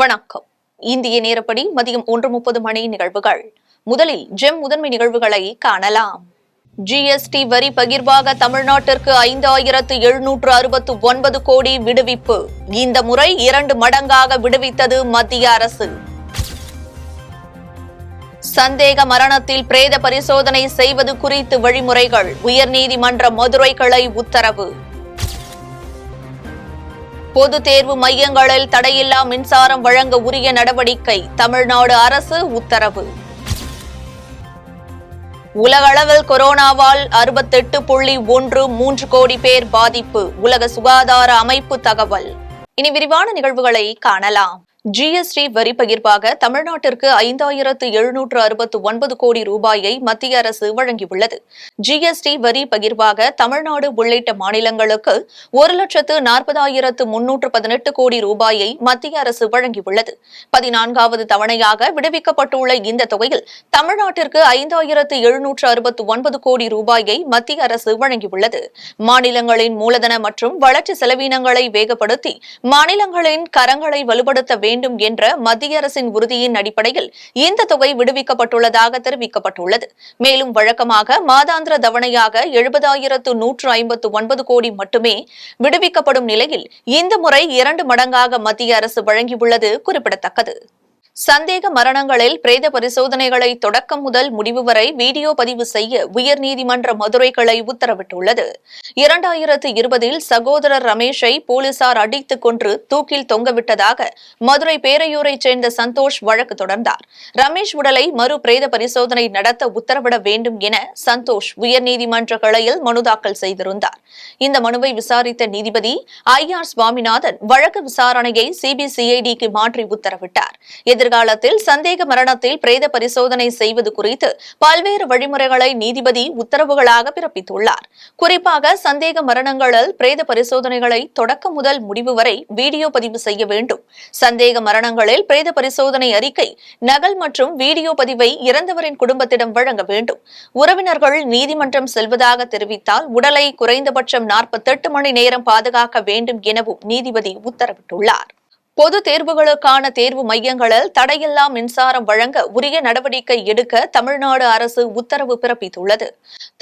வணக்கம். இந்திய நேரப்படி மதியம் 1:30 மணி நிகழ்வுகள். முதலில் ஜெம் முதன்மை நிகழ்வுகளை காணலாம். ஜிஎஸ்டி வரி பகிர்வாக தமிழ்நாட்டிற்கு 5769 கோடி விடுவிப்பு. இந்த முறை 2 மடங்காக விடுவித்தது மத்திய அரசு. சந்தேக மரணத்தில் பிரேத பரிசோதனை செய்வது குறித்து வழிமுறைகள். உயர்நீதிமன்ற மதுரை கிளை உத்தரவு. பொது தேர்வு மையங்களில் தடையில்லா மின்சாரம் வழங்க உரிய நடவடிக்கை. தமிழ்நாடு அரசு உத்தரவு. உலகளவில் கொரோனாவால் 68.13 கோடி பேர் பாதிப்பு. உலக சுகாதார அமைப்பு தகவல். இனி விரிவான நிகழ்வுகளை காணலாம். ஜிஎஸ்டி வரி பகிர்வாக தமிழ்நாட்டிற்கு 5769 கோடி ரூபாயை மத்திய அரசு வழங்கியுள்ளது. ஜிஎஸ்டி வரி பகிர்வாக தமிழ்நாடு உள்ளிட்ட மாநிலங்களுக்கு 1,40,318 கோடி ரூபாயை மத்திய அரசு வழங்கியுள்ளது. 14வது தவணையாக விடுவிக்கப்பட்டுள்ள இந்த தொகையில் தமிழ்நாட்டிற்கு 5,769 கோடி ரூபாயை மத்திய அரசு வழங்கியுள்ளது. மாநிலங்களின் மூலதன மற்றும் வளர்ச்சி செலவினங்களை வேகப்படுத்தி மாநிலங்களின் கரங்களை வலுப்படுத்த வேண்டும் என்ற மத்திய அரசின் உறுதியின் அடிப்படையில் இந்த தொகை விடுவிக்கப்பட்டுள்ளதாக தெரிவிக்கப்பட்டுள்ளது. மேலும் வழக்கமாக மாதாந்திர தவணையாக 70,159 கோடி மட்டுமே விடுவிக்கப்படும் நிலையில் இந்த முறை 2 மடங்காக மத்திய அரசு வழங்கியுள்ளது குறிப்பிடத்தக்கது. சந்தேக மரணங்களில் பிரேத பரிசோதனைகளை தொடக்கம் முதல் முடிவு வரை வீடியோ பதிவு செய்ய உயர்நீதிமன்ற மதுரை கிளை உத்தரவிட்டுள்ளது. 2020 சகோதரர் ரமேஷை போலீசார் அடித்துக் கொன்று தூக்கில் தொங்கவிட்டதாக மதுரை பேரையூரைச் சேர்ந்த சந்தோஷ் வழக்கு தொடர்ந்தார். ரமேஷ் உடலை மறு பிரேத பரிசோதனை நடத்த உத்தரவிட வேண்டும் என சந்தோஷ் உயர்நீதிமன்ற கிளையில் மனு தாக்கல் செய்திருந்தார். இந்த மனுவை விசாரித்த நீதிபதி IR சுவாமிநாதன் வழக்கு விசாரணையை CBCIDக்கு மாற்றி உத்தரவிட்டார். எதிர்காலத்தில் சந்தேக மரணத்தில் பிரேத பரிசோதனை செய்வது குறித்து பல்வேறு வழிமுறைகளை நீதிபதி உத்தரவுகளாக பிறப்பித்துள்ளார். குறிப்பாக சந்தேக மரணங்களில் பிரேத பரிசோதனைகளை தொடக்கம் முதல் முடிவு வரை வீடியோ பதிவு செய்ய வேண்டும். சந்தேக மரணங்களில் பிரேத பரிசோதனை அறிக்கை நகல் மற்றும் வீடியோ பதிவை இறந்தவரின் குடும்பத்திடம் வழங்க வேண்டும். உறவினர்கள் நீதிமன்றம் செல்வதாக தெரிவித்தால் உடலை குறைந்தபட்சம் 48 மணி நேரம் பாதுகாக்க வேண்டும் எனவும் நீதிபதி உத்தரவிட்டுள்ளார். பொது தேர்வுகளுக்கான தேர்வு மையங்களில் தடையில்லா மின்சாரம் வழங்க உரிய நடவடிக்கை எடுக்க தமிழ்நாடு அரசு உத்தரவு பிறப்பித்துள்ளது.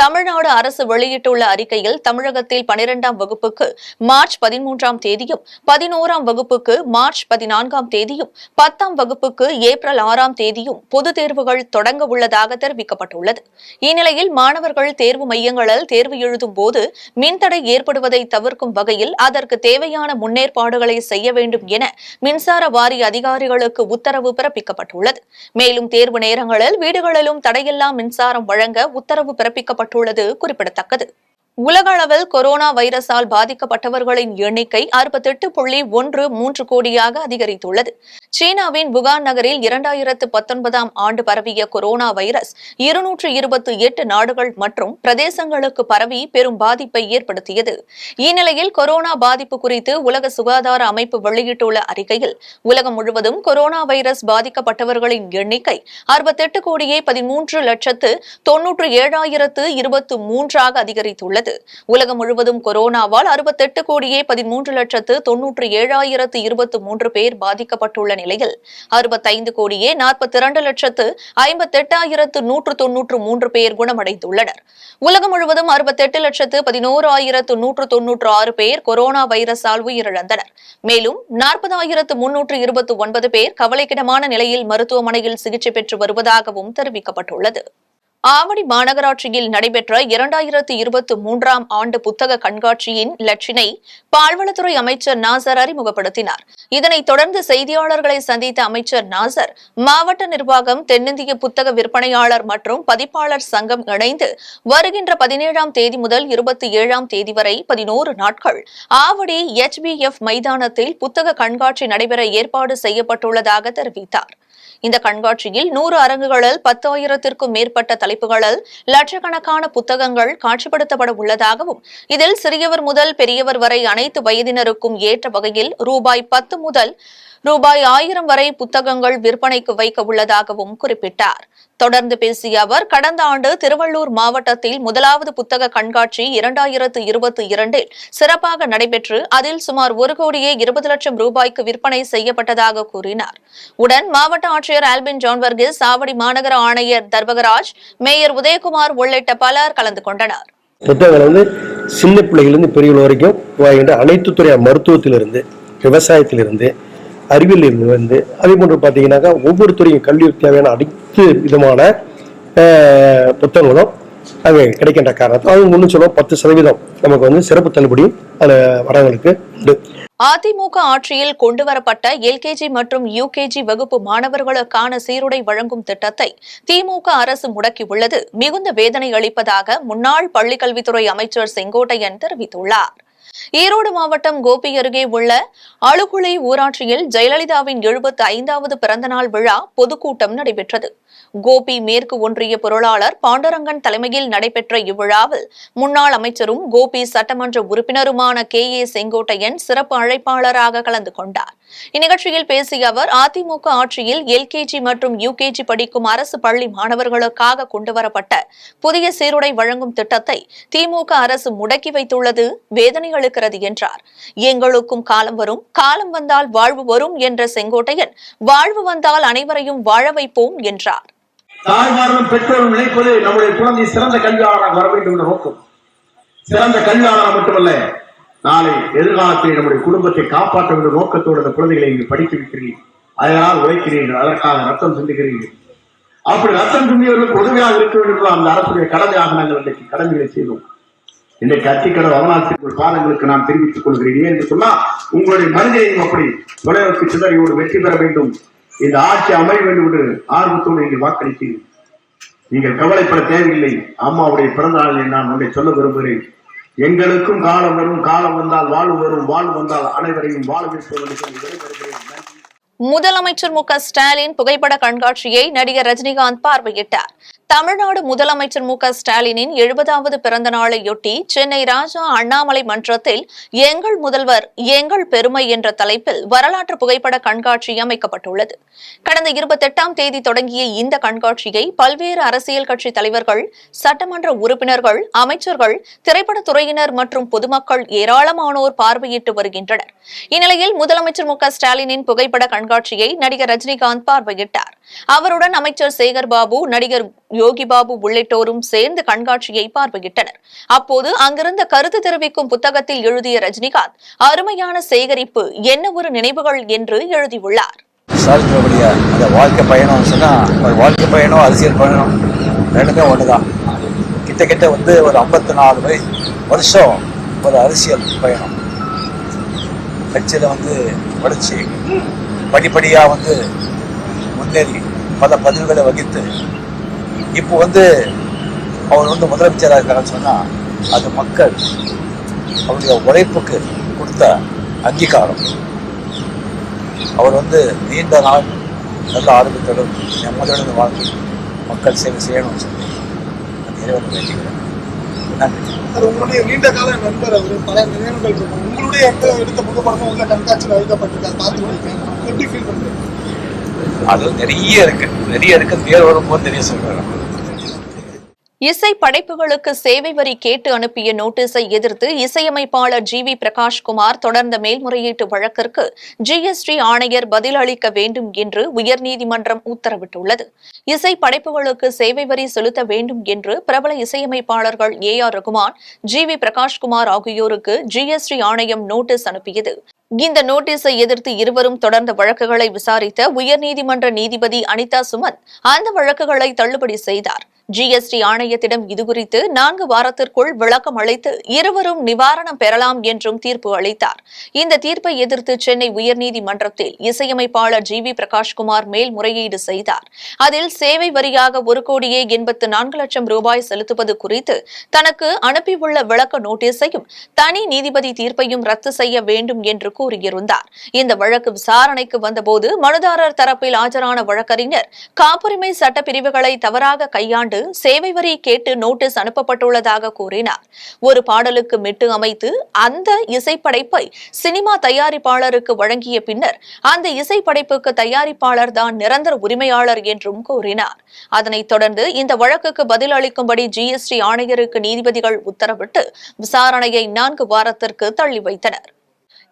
தமிழ்நாடு அரசு வெளியிட்டுள்ள அறிக்கையில் தமிழகத்தில் 12ஆம் வகுப்புக்கு மார்ச் 13ஆம் தேதியும் 11ஆம் வகுப்புக்கு மார்ச் 14ஆம் தேதியும் 10ஆம் வகுப்புக்கு ஏப்ரல் 6ஆம் தேதியும் பொது தேர்வுகள் தொடங்க உள்ளதாக தெரிவிக்கப்பட்டுள்ளது. இந்நிலையில் மாணவர்கள் தேர்வு மையங்களில் தேர்வு எழுதும் போது மின்தடை ஏற்படுவதை தவிர்க்கும் வகையில் அதற்கு தேவையான முன்னேற்பாடுகளை செய்ய வேண்டும் என மின்சார வாரிய அதிகாரிகளுக்கு உத்தரவு பிறப்பிக்கப்பட்டுள்ளது. மேலும் தேர்வு நேரங்களில் வீடுகளிலும் தடையில்லா மின்சாரம் வழங்க உத்தரவு பிறப்பிக்கப்பட்டுள்ளது குறிப்பிடத்தக்கது. உலக அளவில் கொரோனா வைரஸால் பாதிக்கப்பட்டவர்களின் எண்ணிக்கை 68.13 கோடியாக அதிகரித்துள்ளது. சீனாவின் வுகான் நகரில் 2019ஆம் ஆண்டு பரவிய கொரோனா வைரஸ் 228 நாடுகள் மற்றும் பிரதேசங்களுக்கு பரவி பெரும் பாதிப்பை ஏற்படுத்தியது. இந்நிலையில் கொரோனா பாதிப்பு குறித்து உலக சுகாதார அமைப்பு வெளியிட்டுள்ள அறிக்கையில் உலகம் முழுவதும் கொரோனா வைரஸ் பாதிக்கப்பட்டவர்களின் எண்ணிக்கை 68,13,97,023 அதிகரித்துள்ளது. உலகம் முழுவதும் கொரோனாவால் 68,13,97,023 பேர் பாதிக்கப்பட்டுள்ள நிலையில் 65,42,58,193 பேர் குணமடைந்துள்ளனர். உலகம் முழுவதும் 68,11,196 பேர் கொரோனா வைரஸால் உயிரிழந்தனர். மேலும் 40,329 பேர் கவலைக்கிடமான நிலையில் மருத்துவமனையில் சிகிச்சை பெற்று வருவதாகவும் தெரிவிக்கப்பட்டுள்ளது. ஆவடி மாநகராட்சியில் நடைபெற்ற 2023ஆம் ஆண்டு புத்தக கண்காட்சியின் இலச்சினை பால்வளத்துறை அமைச்சர் நாசர் அறிமுகப்படுத்தினார். இதனைத் தொடர்ந்து செய்தியாளர்களை சந்தித்த அமைச்சர் நாசர் மாவட்ட நிர்வாகம், தென்னிந்திய புத்தக விற்பனையாளர் மற்றும் பதிப்பாளர் சங்கம் இணைந்து வருகின்ற 17ஆம் தேதி முதல் 27ஆம் தேதி வரை 11 நாட்கள் ஆவடி HBF மைதானத்தில் புத்தக கண்காட்சி நடைபெற ஏற்பாடு செய்யப்பட்டுள்ளதாக தெரிவித்தார். இந்த கண்காட்சியில் 100 அரங்குகளில் 10,000த்திற்கும் மேற்பட்ட தலைப்புகளில் லட்சக்கணக்கான புத்தகங்கள் காட்சிப்படுத்தப்பட உள்ளதாகவும் இதில் சிறியவர் முதல் பெரியவர் வரை அனைத்து வயதினருக்கும் ஏற்ற வகையில் ரூபாய் 10 முதல் ரூபாய் 1000 வரை புத்தகங்கள் விற்பனைக்கு வைக்க உள்ளதாகவும் குறிப்பிட்டார். தொடர்ந்து பேசிய அவர், கடந்த ஆண்டு திருவள்ளூர் மாவட்டத்தில் முதலாவது புத்தக கண்காட்சி 2022 சிறப்பாக நடைபெற்று அதில் சுமார் 1,20,00,000 ரூபாய்க்கு விற்பனை செய்யப்பட்டதாக கூறினார். உடன் மாவட்ட ஆட்சியர் ஆல்பின் ஜான் வர்கீஸ், ஆவடி மாநகர ஆணையர் தர்வகராஜ், மேயர் உதயகுமார் உள்ளிட்ட பலர் கலந்து கொண்டனர். புத்தகங்கள் சின்ன பிள்ளைகளிலிருந்து பெரியவர்கள் வரைக்கும் அனைத்து துறை, மருத்துவத்திலிருந்து, விவசாயத்திலிருந்து, அறிவியலிருந்து, அதே போன்று பார்த்தீங்கன்னாக்கா ஒவ்வொரு துறையும் கல்விக்கு தேவையான அனைத்து விதமான புத்தகங்களும் அங்கே கிடைக்கின்ற காரணத்தால் அது முன்னு சொல்லுவோம் 10% நமக்கு சிறப்பு தள்ளுபடியும் அதில் வரவங்களுக்கு உண்டு. அதிமுக ஆட்சியில் கொண்டுவரப்பட்ட எல்கேஜி மற்றும் யுகேஜி வகுப்பு மாணவர்களுக்கான சீருடை வழங்கும் திட்டத்தை திமுக அரசு முடக்கியுள்ளது மிகுந்த வேதனை அளிப்பதாக முன்னாள் பள்ளிக்கல்வித்துறை அமைச்சர் செங்கோட்டையன் தெரிவித்துள்ளார். ஈரோடு மாவட்டம் கோபி அருகே உள்ள அழுகுளை ஊராட்சியில் ஜெயலலிதாவின் 75வது பிறந்தநாள் விழா பொதுக்கூட்டம் நடைபெற்றது. கோபி மேற்கு ஒன்றிய பொருளாளர் பாண்டரங்கன் தலைமையில் நடைபெற்ற இவ்விழாவில் முன்னாள் அமைச்சரும் கோபி சட்டமன்ற உறுப்பினருமான KA செங்கோட்டையன் சிறப்பு அழைப்பாளராக கலந்து கொண்டார். இந்நிகழ்ச்சியில் பேசிய அவர், அதிமுக ஆட்சியில் எல்கேஜி மற்றும் யுகேஜி படிக்கும் அரசு பள்ளி மாணவர்களுக்காக கொண்டுவரப்பட்ட புதிய சீருடை வழங்கும் திட்டத்தை திமுக அரசு முடக்கி வைத்துள்ளது வேதனை அளிக்கிறது என்றார். எங்களுக்கும் காலம் வரும், காலம் வந்தால் வாழ்வு வரும் என்ற செங்கோட்டையன், வாழ்வு வந்தால் அனைவரையும் வாழ வைப்போம் என்றார். தாய்மார்களும் பெற்றோரும் நினைப்பது நம்முடைய குழந்தை சிறந்த கல்வியாளராக வர வேண்டும் என்ற நோக்கம். சிறந்த கல்வியாளராக மட்டுமல்ல, நாளை எதிர்காலத்தில் நம்முடைய குடும்பத்தை காப்பாற்ற வேண்டிய நோக்கத்தோடு அந்த குழந்தைகளை இங்கு படிக்க வைக்கிறீர்கள், அதனால் உழைக்கிறீர்கள், அதற்காக ரத்தம் சிந்துகிறீர்கள். அப்படி ரத்தம் சிந்தியவர்களுக்கு உதவியாக இருக்க வேண்டும் அந்த அரசுடைய கடமையாக நாங்கள் இன்றைக்கு கடமைகளை செய்தோம். இன்றைக்கு அத்திக்கடவு அவனாசிரியர் பாதங்களுக்கு நான் தெரிவித்துக் கொள்கிறேன். என்று சொன்னால் உங்களுடைய மனிதனையும் அப்படி தொலைநோக்கு சிந்தனையோடு வெற்றி பெற வேண்டும், இந்த ஆட்சி அமைய வேண்டும் என்று ஆர்வத்தோடு நீங்கள் வாக்களித்தீர்கள். நீங்கள் கவலைப்பட தேவையில்லை. அம்மாவுடைய பிறந்த நாளில் நான் ஒன்றை சொல்ல விரும்புகிறேன். எங்களுக்கும் காலம் வரும், காலம் வந்தால் வாழ்வு வரும், வாழ்வு வந்தால் அனைவரையும் வாழ வைப்போம் என்று சொல்லி விடைபெறுகிறேன். முதலமைச்சர் மு க ஸ்டாலின் புகைப்பட கண்காட்சியை நடிகர் ரஜினிகாந்த் பார்வையிட்டார். தமிழ்நாடு முதலமைச்சர் மு க ஸ்டாலினின் 70வது பிறந்த நாளையொட்டி சென்னை ராஜா அண்ணாமலை மன்றத்தில் எங்கள் முதல்வர் எங்கள் பெருமை என்ற தலைப்பில் வரலாற்று புகைப்பட கண்காட்சி அமைக்கப்பட்டுள்ளது. கடந்த 28ஆம் தேதி தொடங்கிய இந்த கண்காட்சியை பல்வேறு அரசியல் கட்சி தலைவர்கள், சட்டமன்ற உறுப்பினர்கள், அமைச்சர்கள், திரைப்படத்துறையினர் மற்றும் பொதுமக்கள் ஏராளமானோர் பார்வையிட்டு வருகின்றனர். இந்நிலையில் முதலமைச்சர் மு க ஸ்டாலினின் புகைப்பட கண்காட்சியை நடிகர் ரஜினிகாந்த் பார்வையிட்டார். அவருடன் அமைச்சர் சேகர் பாபு, நடிகர் யோகி பாபு உள்ளிட்டோரும் சேர்ந்து கண்காட்சியை பார்வையிட்டனர். அப்போது அங்கிருந்த கருத்து தெரிவிக்கும் புத்தகத்தில் எழுதிய ரஜினிகாந்த், அருமையான சேகரிப்பு, என்ன ஒரு நினைவுகள் என்று எழுதியுள்ளார். வாழ்க்கை பயணம் சொன்னா வாழ்க்கை பயணம், அரசியல் பயணம் ரெண்டுமே ஒண்ணுதான். கிட்ட ஒரு 54 வருஷம் ஒரு அரசியல் பயணம். கட்சியில வளர்ச்சி படிப்படியா முன்னேறி பல பதவிகளை வகித்து இப்போ அவர் முதலமைச்சராக இருக்காருன்னு சொன்னா அது மக்கள் அவருடைய உழைப்புக்கு கொடுத்த அங்கீகாரம். அவர் நீண்ட நாள் நல்ல ஆரோக்கியத்தோடும் நம்மளோட வாழ்க்கை மக்கள் சேவை செய்யணும்னு சொல்லி அந்த இறைவன் வேண்டிக்கிறேன். நன்றி. உங்களுடைய நீண்ட கால நண்பர் அவர், பல நினைவுகள் இருக்கும். உங்களுடைய எடுத்த புகைப்படம் உள்ள கண்காட்சியில் வைக்கப்பட்டிருக்காரு, பார்த்து எப்படி ஃபீல் பண்றீங்க? அது நிறைய இருக்கு. பேர் வரும்போது தெரிய சொல்றேன். இசை படைப்புகளுக்கு சேவை வரி கேட்டு அனுப்பிய நோட்டீஸை எதிர்த்து இசையமைப்பாளர் GV பிரகாஷ்குமார் தொடர்ந்த மேல்முறையீட்டு வழக்கிற்கு GST ஆணையர் பதில் அளிக்க வேண்டும் என்று உயர்நீதிமன்றம் உத்தரவிட்டுள்ளது. இசை படைப்புகளுக்கு சேவை வரி செலுத்த வேண்டும் என்று பிரபல இசையமைப்பாளர்கள் AR ரகுமான், GV பிரகாஷ்குமார் ஆகியோருக்கு GST ஆணையம் நோட்டீஸ் அனுப்பியது. இந்த நோட்டீஸை எதிர்த்து இருவரும் தொடர்ந்த வழக்குகளை விசாரித்த உயர்நீதிமன்ற நீதிபதி அனிதா சுமந்த் அந்த வழக்குகளை தள்ளுபடி செய்தார். GST ஆணையத்திடம் இதுகுறித்து 4 வாரத்திற்குள் விளக்கம் அளித்து இருவரும் நிவாரணம் பெறலாம் என்றும் தீர்ப்பு அளித்தார். இந்த தீர்ப்பை எதிர்த்து சென்னை உயர்நீதிமன்றத்தில் இசையமைப்பாளர் GV பிரகாஷ்குமார் மேல்முறையீடு செய்தார். அதில் சேவை வரியாக 1,84,00,000 ரூபாய் செலுத்துவது குறித்து தனக்கு அனுப்பியுள்ள விளக்க நோட்டீஸையும் தனி நீதிபதி தீர்ப்பையும் ரத்து செய்ய வேண்டும் என்று கூறியிருந்தார். இந்த வழக்கு விசாரணைக்கு வந்தபோது மனுதாரர் தரப்பில் ஆஜரான வழக்கறிஞர் காப்புரிமை சட்ட பிரிவுகளை தவறாக கையாண்டு கண்டு சேவை வரி கேட்டு நோட்டீஸ் அனுப்பப்பட்டுள்ளதாக கூறினார். ஒரு பாடலுக்கு மெட்டு அமைத்து அந்த இசைப்படைப்பை சினிமா தயாரிப்பாளருக்கு வழங்கிய பின்னர் அந்த இசைப்படைப்புக்கு தயாரிப்பாளர் தான் நிரந்தர உரிமையாளர் என்றும் கூறினார். அதனைத் தொடர்ந்து இந்த வழக்குக்கு பதில் அளிக்கும்படி ஜிஎஸ்டி ஆணையருக்கு நீதிபதிகள் உத்தரவிட்டு விசாரணையை 4 வாரத்திற்கு தள்ளி வைத்தனர்.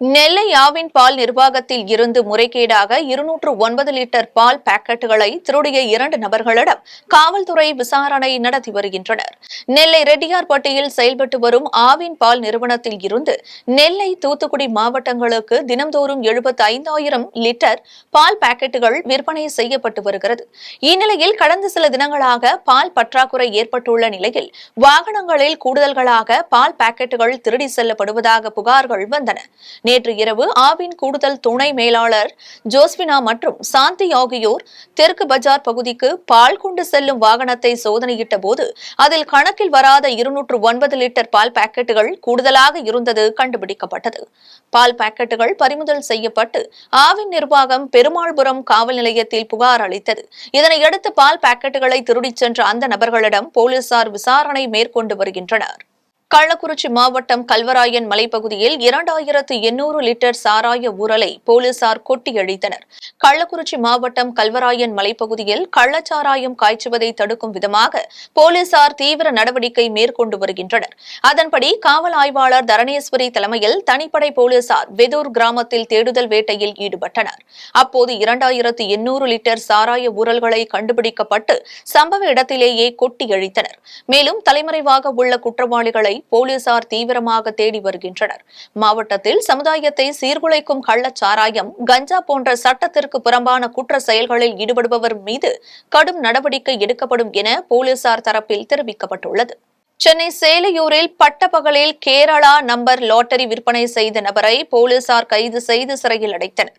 நெல்லை ஆவின் பால் நிர்வாகத்தில் இருந்து முறைகேடாக 209 லிட்டர் பால் பாக்கெட்டுகளை திருடிய 2 நபர்களிடம் காவல்துறை விசாரணை நடத்தி வருகின்றனர். நெல்லை ரெட்டியார்பட்டியில் செயல்பட்டு வரும் ஆவின் பால் நிறுவனத்தில் இருந்து நெல்லை, தூத்துக்குடி மாவட்டங்களுக்கு தினம்தோறும் 75,000 லிட்டர் பால் பாக்கெட்டுகள் விற்பனை செய்யப்பட்டு வருகிறது. இந்நிலையில் கடந்த சில தினங்களாக பால் பற்றாக்குறை ஏற்பட்டுள்ள நிலையில் வாகனங்களில் கூடுதல்களாக பால் பாக்கெட்டுகள் திருடி செல்லப்படுவதாக புகார்கள் வந்தன. நேற்று இரவு ஆவின் கூடுதல் துணை மேலாளர் ஜோஸ்பினா மற்றும் சாந்தி ஆகியோர் தெற்கு பஜார் பகுதிக்கு பால் கொண்டு செல்லும் வாகனத்தை சோதனையிட்ட போது அதில் கணக்கில் வராத 209 லிட்டர் பால் பாக்கெட்டுகள் கூடுதலாக இருந்தது கண்டுபிடிக்கப்பட்டது. பால் பாக்கெட்டுகள் பறிமுதல் செய்யப்பட்டு ஆவின் நிர்வாகம் பெருமாள்புரம் காவல் நிலையத்தில் புகார் அளித்தது. இதனையடுத்து பால் பாக்கெட்டுகளை திருடிச் சென்ற அந்த நபர்களிடம் போலீசார் விசாரணை மேற்கொண்டு வருகின்றனர். கள்ளக்குறிச்சி மாவட்டம் கல்வராயன் மலைப்பகுதியில் 2800 லிட்டர் சாராய ஊறலை போலீசார் கொட்டி அழித்தனர். கள்ளக்குறிச்சி மாவட்டம் கல்வராயன் மலைப்பகுதியில் கள்ளச்சாராயம் காய்ச்சுவதை தடுக்கும் விதமாக போலீசார் தீவிர நடவடிக்கை மேற்கொண்டு வருகின்றனர். அதன்படி காவல் ஆய்வாளர் தரணேஸ்வரி தலைமையில் தனிப்படை போலீசார் வெதூர் கிராமத்தில் தேடுதல் வேட்டையில் ஈடுபட்டனர். அப்போது 2800 லிட்டர் சாராய ஊறல்களை கண்டுபிடிக்கப்பட்டு சம்பவ இடத்திலேயே கொட்டி அழித்தனர். மேலும் தலைமறைவாக உள்ள குற்றவாளிகளை போலீசார் தீவிரமாக தேடி வருகின்றனர். மாவட்டத்தில் சமுதாயத்தை சீர்குலைக்கும் கள்ளச்சாராயம், கஞ்சா போன்ற சட்டத்திற்கு புறம்பான குற்ற செயல்களில் ஈடுபடுபவர் மீது கடும் நடவடிக்கை எடுக்கப்படும் என போலீசார் தரப்பில் தெரிவிக்கப்பட்டுள்ளது. சென்னை சேலையூரில் பட்டப்பகலில் கேரளா நம்பர் லாட்டரி விற்பனை செய்த நபரை போலீசார் கைது செய்து சிறையில் அடைத்தனர்.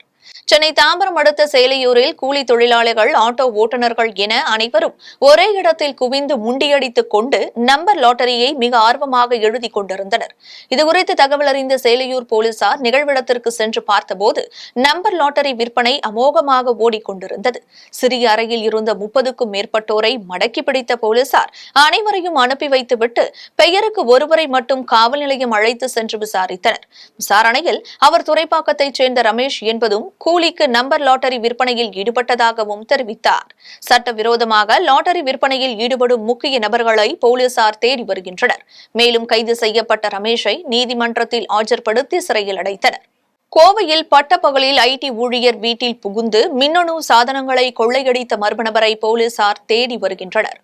சென்னை தாம்பரம் அடுத்த சேலையூரில் கூலி தொழிலாளர்கள், ஆட்டோ ஓட்டுநர்கள் என அனைவரும் ஒரே இடத்தில் குவிந்து முண்டியடித்துக் கொண்டு நம்பர் லாட்டரியை மிக ஆர்வமாக எழுதிக் கொண்டிருந்தனர். இதுகுறித்து தகவல் அறிந்த சேலையூர் போலீசார் நிகழ்விடத்திற்கு சென்று பார்த்தபோது நம்பர் லாட்டரி விற்பனை அமோகமாக ஓடிக்கொண்டிருந்தது. சிறிய அறையில் இருந்த 30க்கும் மேற்பட்டோரை மடக்கி பிடித்த போலீசார் அனைவரையும் அனுப்பி வைத்துவிட்டு பெயருக்கு ஒருவரை மட்டும் காவல் நிலையம் அழைத்து சென்று விசாரித்தனர். விசாரணையில் அவர் துறைப்பாக்கத்தைச் சேர்ந்த ரமேஷ் என்பதும் கூலிக்கு நம்பர் லாட்டரி விற்பனையில் ஈடுபட்டதாகவும் தெரிவித்தார். சட்டவிரோதமாக லாட்டரி விற்பனையில் ஈடுபடும் முக்கிய நபர்களை போலீசார் தேடி வருகின்றனர். மேலும் கைது செய்யப்பட்ட ரமேஷை நீதிமன்றத்தில் ஆஜர்படுத்தி சிறையில் அடைத்தனர். கோவையில் பட்டப்பகலில் ஐடி ஊழியர் வீட்டில் புகுந்து மின்னணு சாதனங்களை கொள்ளையடித்த மர்ம நபரை போலீசார் தேடி வருகின்றனர்.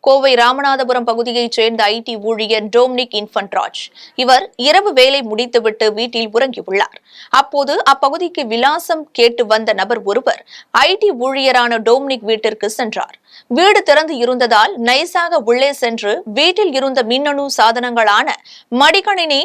கோவை ராமநாதபுரம் பகுதியைச் சேர்ந்த ஐடி ஊழியர் டோம்னிக் இன்ஃபன்ட்ராஜ். இவர் இரவு வேலை முடித்துவிட்டு வீட்டில் உறங்கியுள்ளார். அப்போது அப்பகுதிக்கு விலாசம் கேட்டு வந்த நபர் ஒருவர் ஐடி ஊழியரான டோம்னிக் வீட்டிற்கு சென்றார். வீடு திறந்து இருந்ததால் நைசாக உள்ளே சென்று வீட்டில் இருந்த மின்னணு சாதனங்களான மடிக்கணினி,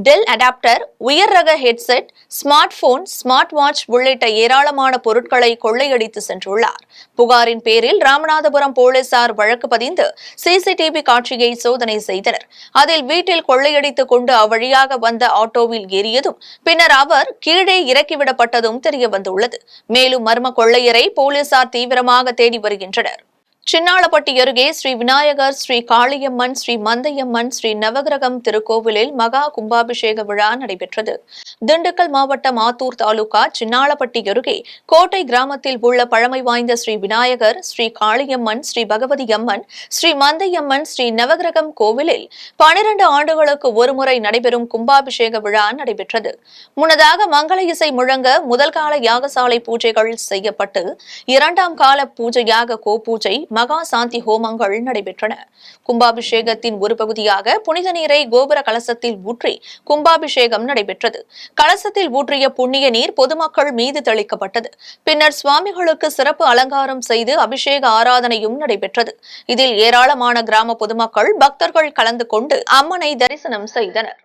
டெல் அடாப்டர், உயர் ரக headset, smart phone, smart watch உள்ளிட்ட ஏராளமான பொருட்களை கொள்ளையடித்து சென்றுள்ளார். புகாரின் பேரில் ராமநாதபுரம் போலீசார் வழக்கு பதிந்து சிசிடிவி காட்சியை சோதனை செய்தனர். அதில் வீட்டில் கொள்ளையடித்துக் கொண்டு அவ்வழியாக வந்த ஆட்டோவில் ஏறியதும் பின்னர் அவர் கீழே இறக்கிவிடப்பட்டதும் தெரியவந்துள்ளது. மேலும் மர்ம கொள்ளையரை போலீசார் தீவிரமாக தேடி வருகின்றனர். சின்னாளப்பட்டி அருகே ஸ்ரீ விநாயகர், ஸ்ரீ காளியம்மன், ஸ்ரீ மந்தையம்மன், ஸ்ரீ நவகிரகம் திருக்கோவிலில் மகா கும்பாபிஷேக விழா நடைபெற்றது. திண்டுக்கல் மாவட்டம் ஆத்தூர் தாலுகா சின்னாளப்பட்டி அருகே கோட்டை கிராமத்தில் உள்ள பழமை வாய்ந்த ஸ்ரீ விநாயகர், ஸ்ரீ காளியம்மன், ஸ்ரீ பகவதி அம்மன், ஸ்ரீ மந்தையம்மன், ஸ்ரீ நவகிரகம் கோவிலில் 12 ஆண்டுகளுக்கு ஒருமுறை நடைபெறும் கும்பாபிஷேக விழா நடைபெற்றது. முன்னதாக மங்கள இசை முழங்க முதல் கால யாகசாலை பூஜைகள் செய்யப்பட்டு 2ஆம் கால பூஜையாக கோபூஜை, மகா சாந்தி ஹோமங்கள் நடைபெற்றன. கும்பாபிஷேகத்தின் ஒரு பகுதியாக புனித நீரை கோபுர கலசத்தில் ஊற்றி கும்பாபிஷேகம் நடைபெற்றது. கலசத்தில் ஊற்றிய புண்ணிய நீர் பொதுமக்கள் மீது தெளிக்கப்பட்டது. பின்னர் சுவாமிகளுக்கு சிறப்பு அலங்காரம் செய்து அபிஷேக ஆராதனையும் நடைபெற்றது. இதில் ஏராளமான கிராம பொதுமக்கள், பக்தர்கள் கலந்து கொண்டு அம்மனை தரிசனம் செய்தனர்.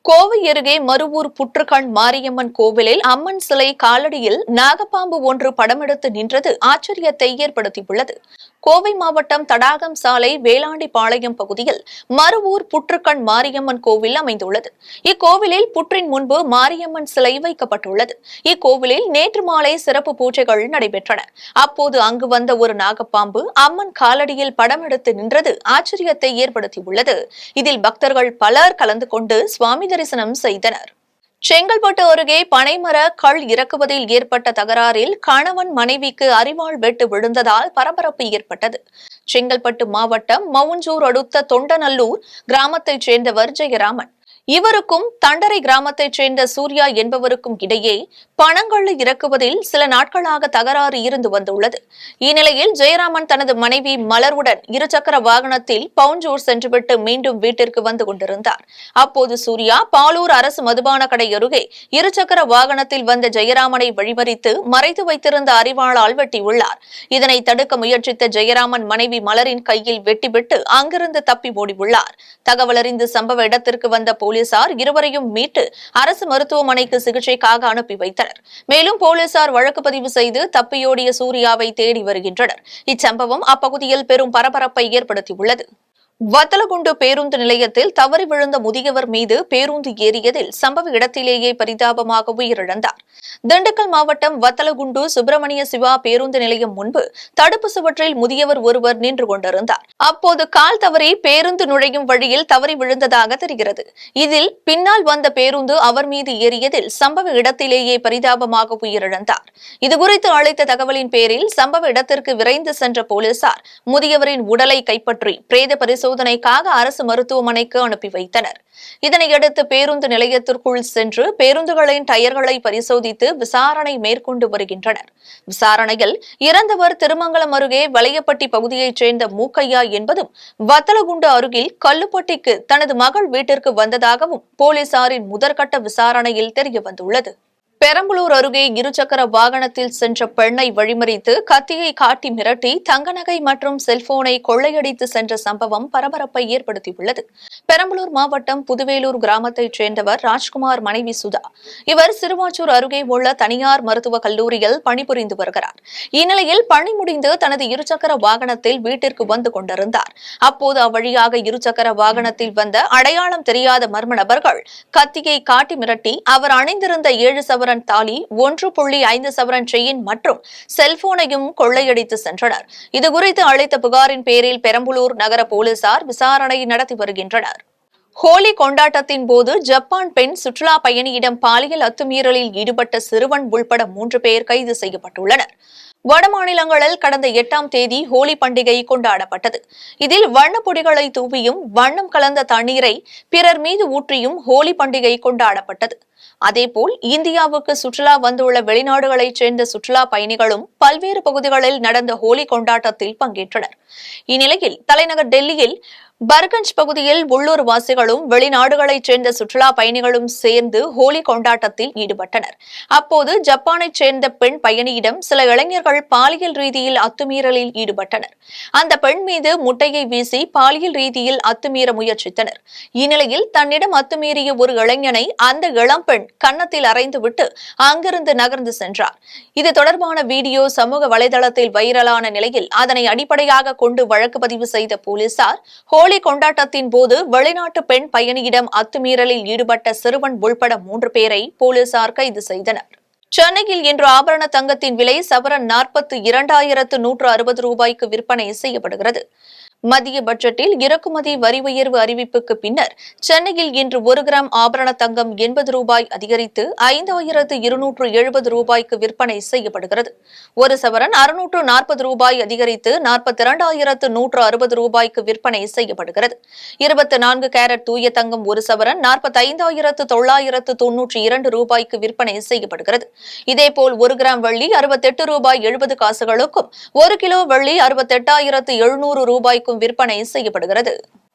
கோவை அருகே மருவூர் புற்றுக்கண் மாரியம்மன் கோவிலில் அம்மன் சிலை காலடியில் நாகப்பாம்பு ஒன்று படமெடுத்து நின்றது ஆச்சரியத்தை ஏற்படுத்தியுள்ளது. கோவை மாவட்டம் தடாகம் சாலை வேளாண்டிபாளையம் பகுதியில் மருவூர் புற்றுக்கண் மாரியம்மன் கோவில் அமைந்துள்ளது. இக்கோவிலில் புற்றின் முன்பு மாரியம்மன் சிலை வைக்கப்பட்டுள்ளது. இக்கோவிலில் நேற்று மாலை சிறப்பு பூஜைகள் நடைபெற்றன. அப்போது அங்கு வந்த ஒரு நாகப்பாம்பு அம்மன் காலடியில் படம் எடுத்து நின்றது ஆச்சரியத்தை ஏற்படுத்தியுள்ளது. இதில் பக்தர்கள் பலர் கலந்து கொண்டு சுவாமி தரிசனம் செய்தனர். செங்கல்பட்டு அருகே பனைமர கள் இறக்குவதில் ஏற்பட்ட தகராறில் கணவன் மனைவிக்கு அரிவாள் வெட்டு விழுந்ததால் பரபரப்பு ஏற்பட்டது. செங்கல்பட்டு மாவட்டம் மவுஞ்சூர் அடுத்த தொண்டநல்லூர் கிராமத்தைச் சேர்ந்தவர் ஜெயராமன். இவருக்கும் தண்டரை கிராமத்தைச் சேர்ந்த சூர்யா என்பவருக்கும் இடையே பணங்கள் இறக்குவதில் சில நாட்களாக தகராறு இருந்து வந்துள்ளது. இந்நிலையில் ஜெயராமன் தனது மனைவி மலருடன் இருசக்கர வாகனத்தில் பவுஞ்சூர் சென்றுவிட்டு மீண்டும் வீட்டிற்கு வந்து கொண்டிருந்தார். அப்போது சூர்யா பாலூர் அரசு மதுபான கடை அருகே இருசக்கர வாகனத்தில் வந்த ஜெயராமனை வழிமறித்து மறைத்து வைத்திருந்த அரிவாளால் வெட்டியுள்ளார். இதனை தடுக்க முயற்சித்த ஜெயராமன் மனைவி மலரின் கையில் வெட்டிவிட்டு அங்கிருந்து தப்பி ஓடியுள்ளார். தகவல் அறிந்து சம்பவ இடத்திற்கு வந்த போலீசார் இருவரையும் மீட்டு அரசு மருத்துவமனைக்கு சிகிச்சைக்காக அனுப்பி வைத்தனர். மேலும் போலீசார் வழக்கு பதிவு செய்து தப்பியோடிய சூர்யாவை தேடி வருகின்றனர். இச்சம்பவம் அப்பகுதியில் பெரும் பரபரப்பை ஏற்படுத்தியுள்ளது. வத்தலகுண்டு பேருந்து நிலையத்தில் தவறி விழுந்த முதியவர் மீது பேருந்து ஏறியதில் சம்பவ இடத்திலேயே பரிதாபமாக உயிரிழந்தார். திண்டுக்கல் மாவட்டம் வத்தலகுண்டு சுப்பிரமணிய சிவா பேருந்து நிலையம் முன்பு தடுப்பு சுவற்றில் முதியவர் ஒருவர் நின்று கொண்டிருந்தார். அப்போது கால் தவறி பேருந்து நுழையும் வழியில் தவறி விழுந்ததாக தெரிகிறது. இதில் பின்னால் வந்த பேருந்து அவர் மீது ஏறியதில் சம்பவ இடத்திலேயே பரிதாபமாக உயிரிழந்தார். இதுகுறித்து அளித்த தகவலின் பேரில் சம்பவ இடத்திற்கு விரைந்து சென்ற போலீசார் முதியவரின் உடலை கைப்பற்றி பிரேத பரிசோதனைக்காக அரசு மருத்துவமனைக்கு அனுப்பி வைத்தனர். இதனையடுத்து பேருந்து நிலையத்திற்குள் சென்று பேருந்துகளின் டயர்களை பரிசோதித்து விசாரணை மேற்கொண்டு வருகின்றனர். விசாரணையில் இறந்தவர் திருமங்கலம் அருகே வலையப்பட்டி பகுதியைச் சேர்ந்த மூக்கையா என்பதும் வத்தலகுண்டு அருகில் கல்லுப்பட்டிக்கு தனது மகள் வீட்டிற்கு வந்ததாகவும் போலீசாரின் முதற்கட்ட விசாரணையில் தெரியவந்துள்ளது. பெரம்பலூர் அருகே இருசக்கர வாகனத்தில் சென்ற பெண்ணை வழிமறித்து கத்தியை காட்டி மிரட்டி தங்க நகை மற்றும் செல்போனை கொள்ளையடித்து சென்ற சம்பவம் பரபரப்பை ஏற்படுத்தியுள்ளது. பெரம்பலூர் மாவட்டம் புதுவேலூர் கிராமத்தைச் சேர்ந்தவர் ராஜ்குமார் மனைவி சுதா. இவர் சிறுவாச்சூர் அருகே உள்ள தனியார் மருத்துவக் கல்லூரியில் பணிபுரிந்து வருகிறார். இந்நிலையில் பணி முடிந்து தனது இருசக்கர வாகனத்தில் வீட்டிற்கு வந்து கொண்டிருந்தார். அப்போது அவ்வழியாக இருசக்கர வாகனத்தில் வந்த அடையாளம் தெரியாத மர்ம நபர்கள் கத்தியை காட்டி மிரட்டி அவர் அணிந்திருந்த 7 சவரன் தாலி 1.5 சவரன் செயின் மற்றும் செல்போனையும் கொள்ளையடித்து சென்றனர். இதுகுறித்து அளித்த புகாரின் பேரில் பெரம்பலூர் நகர போலீசார் விசாரணை நடத்தி வருகின்றனர். ஹோலி கொண்டாட்டத்தின் போது ஜப்பான் பெண் சுற்றுலா பயணியிடம் பாலியல் அத்துமீறலில் ஈடுபட்ட சிறுவன் உள்பட 3 பேர் கைது செய்யப்பட்டுள்ளனர். வடமாநிலங்களில் கடந்த 8ஆம் தேதி ஹோலி பண்டிகை கொண்டாடப்பட்டது. இதில் வண்ணப்பொடிகளை தூவியும் வண்ணம் கலந்த தண்ணீரை பிறர் மீது ஊற்றியும் ஹோலி பண்டிகை கொண்டாடப்பட்டது. அதேபோல் இந்தியாவுக்கு சுற்றுலா வந்துள்ள வெளிநாடுகளைச் சேர்ந்த சுற்றுலா பயணிகளும் பல்வேறு பகுதிகளில் நடந்த ஹோலி கொண்டாட்டத்தில் பங்கேற்றனர். இந்நிலையில் தலைநகர் டெல்லியில் பர்கஞ்ச் பகுதியில் உள்ளூர் வாசிகளும் வெளிநாடுகளைச் சேர்ந்த சுற்றுலா பயணிகளும் சேர்ந்து ஹோலி கொண்டாட்டத்தில் ஈடுபட்டனர். அப்போது ஜப்பானைச் சேர்ந்த பெண் பயணியிடம் சில இளைஞர்கள் பாலியல் ரீதியில் அத்துமீறலில் ஈடுபட்டனர். அந்த பெண் மீது முட்டையை வீசி பாலியல் ரீதியில் அத்துமீற முயற்சித்தனர். இந்நிலையில் தன்னிடம் அத்துமீறிய ஒரு இளைஞனை அந்த இளம்பெண் கன்னத்தில் அறைந்துவிட்டு அங்கிருந்து நகர்ந்து சென்றார். இது தொடர்பான வீடியோ சமூக வலைதளத்தில் வைரலான நிலையில் அதனை அடிப்படையாக கொண்டு வழக்கு பதிவு செய்த போலீசார் ஹோலி கொண்டாட்டத்தின் போது வெளிநாட்டு பெண் பயணியிடம் அத்துமீறலில் ஈடுபட்ட சிறுவன் உள்பட 3 பேரை போலீசார் கைது செய்தனர். சென்னையில் இன்று ஆபரண தங்கத்தின் விலை சவரன் 42,160 ரூபாய்க்கு விற்பனை செய்யப்படுகிறது. மத்திய பட்ஜெட்டில் இறக்குமதி வரி உயர்வு அறிவிப்புக்கு பின்னர் சென்னையில் இன்று 1 கிராம் ஆபரண தங்கம் 80 ரூபாய் அதிகரித்து 5,270 ரூபாய்க்கு விற்பனை செய்யப்படுகிறது. ஒரு சவரன் 640 ரூபாய் அதிகரித்து 42,160 ரூபாய்க்கு விற்பனை செய்யப்படுகிறது. 24 கேரட் தூய தங்கம் ஒரு சவரன் 45,992 ரூபாய்க்கு விற்பனை செய்யப்படுகிறது. இதேபோல் 1 கிராம் வெள்ளி 68 ரூபாய் 70 காசுகளுக்கும் 1 கிலோ வெள்ளி 68,700 ரூபாய்க்கும் விற்பனை செய்யப்படுகிறது.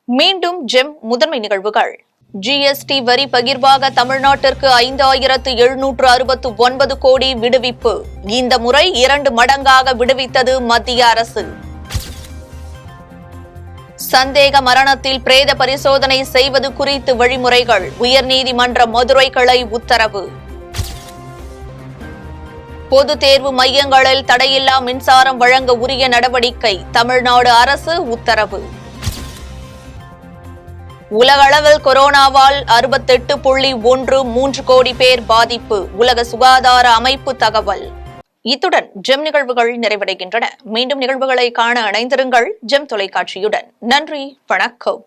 மீண்டும் ஜெம் முதன்மை நிகழ்வுகள். ஜிஎஸ்டி வரி பகிர்வாக தமிழ்நாட்டிற்கு 5,769 கோடி விடுவிப்பு. இந்த முறை 2 மடங்காக விடுவித்தது மத்திய அரசு. சந்தேக மரணத்தில் பிரேத பரிசோதனை செய்வது குறித்து வழிமுறைகள் உயர்நீதிமன்ற மதுரை கிளை உத்தரவு. பொது தேர்வு மையங்களில் தடையில்லா மின்சாரம் வழங்க உரிய நடவடிக்கை தமிழ்நாடு அரசு உத்தரவு. உலகளவில் கொரோனாவால் 68.13 கோடி பேர் பாதிப்பு உலக சுகாதார அமைப்பு தகவல். இத்துடன் ஜெம் நிகழ்வுகள் நிறைவடைகின்றன. மீண்டும் நிகழ்வுகளை காண இணைந்திருங்கள் ஜெம் தொலைக்காட்சியுடன். நன்றி, வணக்கம்.